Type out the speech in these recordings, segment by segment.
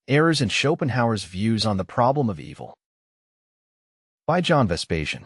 Errors in Schopenhauer's Views on the Problem of Evil. By John Vespasian.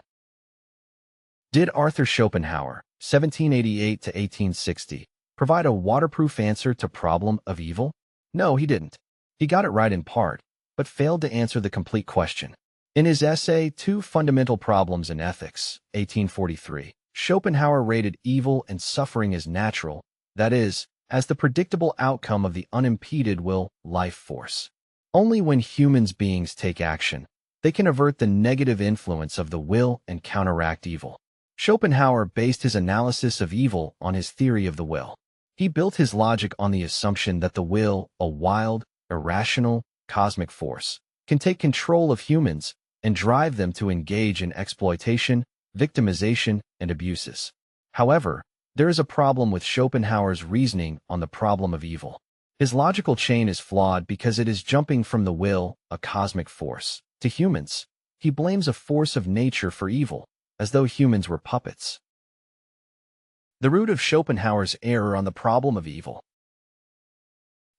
Did Arthur Schopenhauer, 1788 to 1860, provide a waterproof answer to problem of evil? No, he didn't. He got it right in part, but failed to answer the complete question. In his essay, Two Fundamental Problems in Ethics, 1843, Schopenhauer rated evil and suffering as natural, that is, as the predictable outcome of the unimpeded will, life force. Only when human beings take action, they can avert the negative influence of the will and counteract evil. Schopenhauer based his analysis of evil on his theory of the will. He built his logic on the assumption that the will, a wild, irrational, cosmic force, can take control of humans and drive them to engage in exploitation, victimization, and abuses. However, there is a problem with Schopenhauer's reasoning on the problem of evil. His logical chain is flawed because it is jumping from the will, a cosmic force, to humans. He blames a force of nature for evil, as though humans were puppets. The root of Schopenhauer's error on the problem of evil.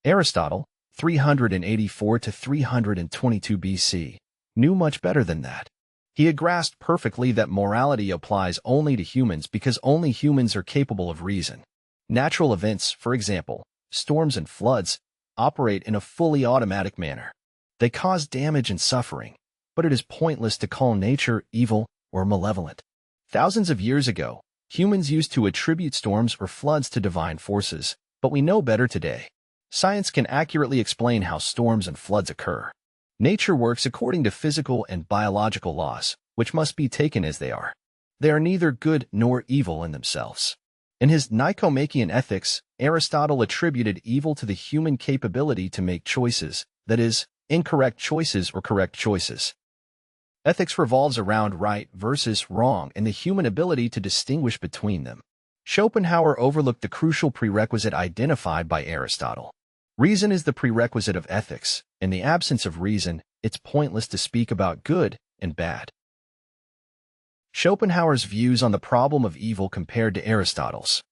Aristotle, 384 to 322 BC, knew much better than that. He had grasped perfectly that morality applies only to humans because only humans are capable of reason. Natural events, for example, storms and floods, operate in a fully automatic manner. They cause damage and suffering, but it is pointless to call nature evil or malevolent. Thousands of years ago, humans used to attribute storms or floods to divine forces, but we know better today. Science can accurately explain how storms and floods occur. Nature works according to physical and biological laws, which must be taken as they are. They are neither good nor evil in themselves. In his Nicomachean Ethics, Aristotle attributed evil to the human capability to make choices, that is, incorrect choices or correct choices. Ethics revolves around right versus wrong and the human ability to distinguish between them. Schopenhauer overlooked the crucial prerequisite identified by Aristotle. Reason is the prerequisite of ethics. In the absence of reason, it's pointless to speak about good and bad. Schopenhauer's views on the problem of evil compared to Aristotle's.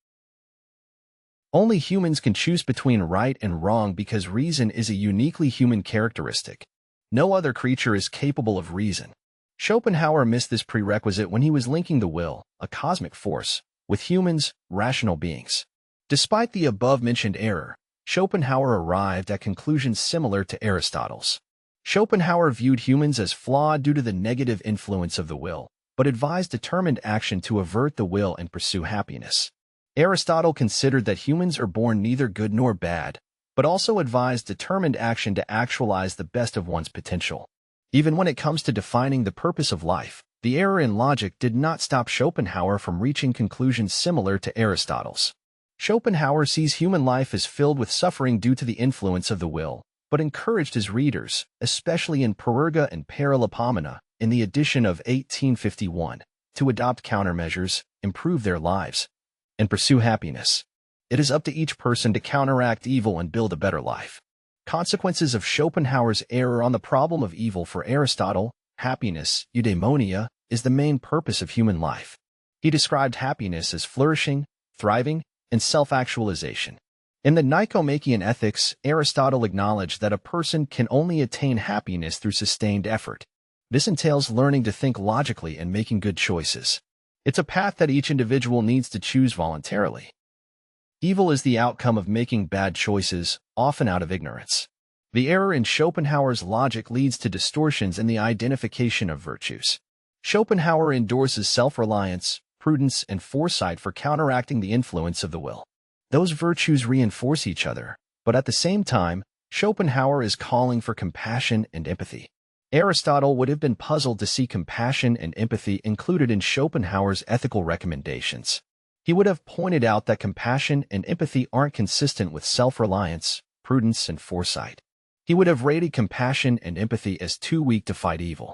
Only humans can choose between right and wrong because reason is a uniquely human characteristic. No other creature is capable of reason. Schopenhauer missed this prerequisite when he was linking the will, a cosmic force, with humans, rational beings. Despite the above-mentioned error, Schopenhauer arrived at conclusions similar to Aristotle's. Schopenhauer viewed humans as flawed due to the negative influence of the will, but advised determined action to avert the will and pursue happiness. Aristotle considered that humans are born neither good nor bad, but also advised determined action to actualize the best of one's potential. Even when it comes to defining the purpose of life, the error in logic did not stop Schopenhauer from reaching conclusions similar to Aristotle's. Schopenhauer sees human life as filled with suffering due to the influence of the will, but encouraged his readers, especially in Parerga and Paralipomena, in the edition of 1851, to adopt countermeasures, improve their lives, and pursue happiness. It is up to each person to counteract evil and build a better life. Consequences of Schopenhauer's error on the problem of evil. For Aristotle, happiness, eudaimonia, is the main purpose of human life. He described happiness as flourishing, thriving, and self-actualization. In the Nicomachean Ethics, Aristotle acknowledged that a person can only attain happiness through sustained effort. This entails learning to think logically and making good choices. It's a path that each individual needs to choose voluntarily. Evil is the outcome of making bad choices, often out of ignorance. The error in Schopenhauer's logic leads to distortions in the identification of virtues. Schopenhauer endorses self-reliance, prudence, and foresight for counteracting the influence of the will. Those virtues reinforce each other, but at the same time, Schopenhauer is calling for compassion and empathy. Aristotle would have been puzzled to see compassion and empathy included in Schopenhauer's ethical recommendations. He would have pointed out that compassion and empathy aren't consistent with self-reliance, prudence, and foresight. He would have rated compassion and empathy as too weak to fight evil.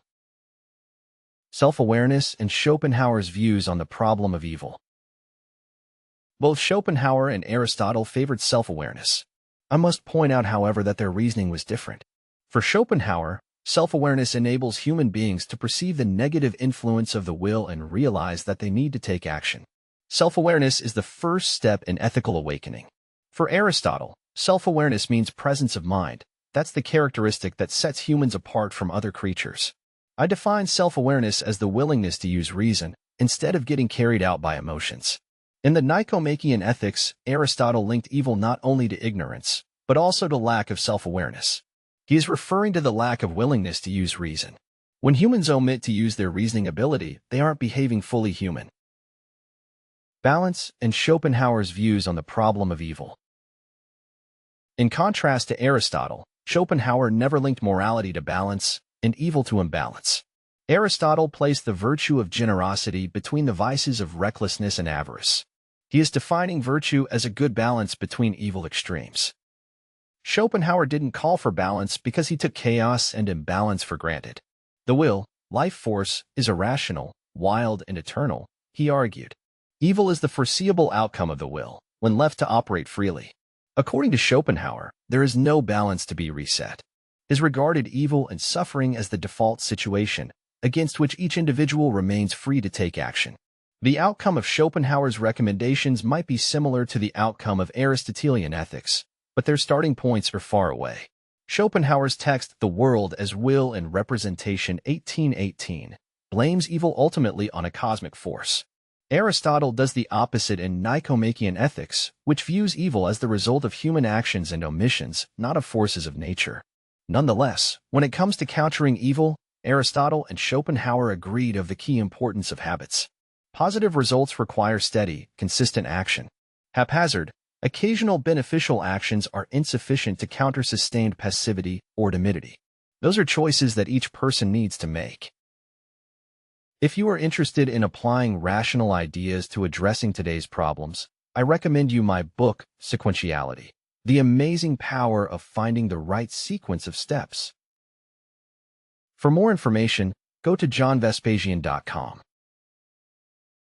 Self-awareness and Schopenhauer's views on the problem of evil. Both Schopenhauer and Aristotle favored self-awareness. I must point out, however, that their reasoning was different. For Schopenhauer, self-awareness enables human beings to perceive the negative influence of the will and realize that they need to take action. Self-awareness is the first step in ethical awakening. For Aristotle, self-awareness means presence of mind, That's the characteristic that sets humans apart from other creatures. I define self-awareness as the willingness to use reason instead of getting carried out by emotions. In the Nicomachean Ethics, Aristotle linked evil not only to ignorance, but also to lack of self-awareness. He is referring to the lack of willingness to use reason. When humans omit to use their reasoning ability, they aren't behaving fully human. Balance and Schopenhauer's views on the problem of evil. In contrast to Aristotle, Schopenhauer never linked morality to balance and evil to imbalance. Aristotle placed the virtue of generosity between the vices of recklessness and avarice. He is defining virtue as a good balance between evil extremes. Schopenhauer didn't call for balance because he took chaos and imbalance for granted. The will, life force, is irrational, wild, and eternal, he argued. Evil is the foreseeable outcome of the will, when left to operate freely. According to Schopenhauer, there is no balance to be reset. He regarded evil and suffering as the default situation, against which each individual remains free to take action. The outcome of Schopenhauer's recommendations might be similar to the outcome of Aristotelian ethics, but their starting points are far away. Schopenhauer's text, The World as Will and Representation 1818, blames evil ultimately on a cosmic force. Aristotle does the opposite in Nicomachean Ethics, which views evil as the result of human actions and omissions, not of forces of nature. Nonetheless, when it comes to countering evil, Aristotle and Schopenhauer agreed of the key importance of habits. Positive results require steady, consistent action. Haphazard, occasional beneficial actions are insufficient to counter sustained passivity or timidity. Those are choices that each person needs to make. If you are interested in applying rational ideas to addressing today's problems, I recommend you my book, Sequentiality: The Amazing Power of Finding the Right Sequence of Steps. For more information, go to johnvespasian.com.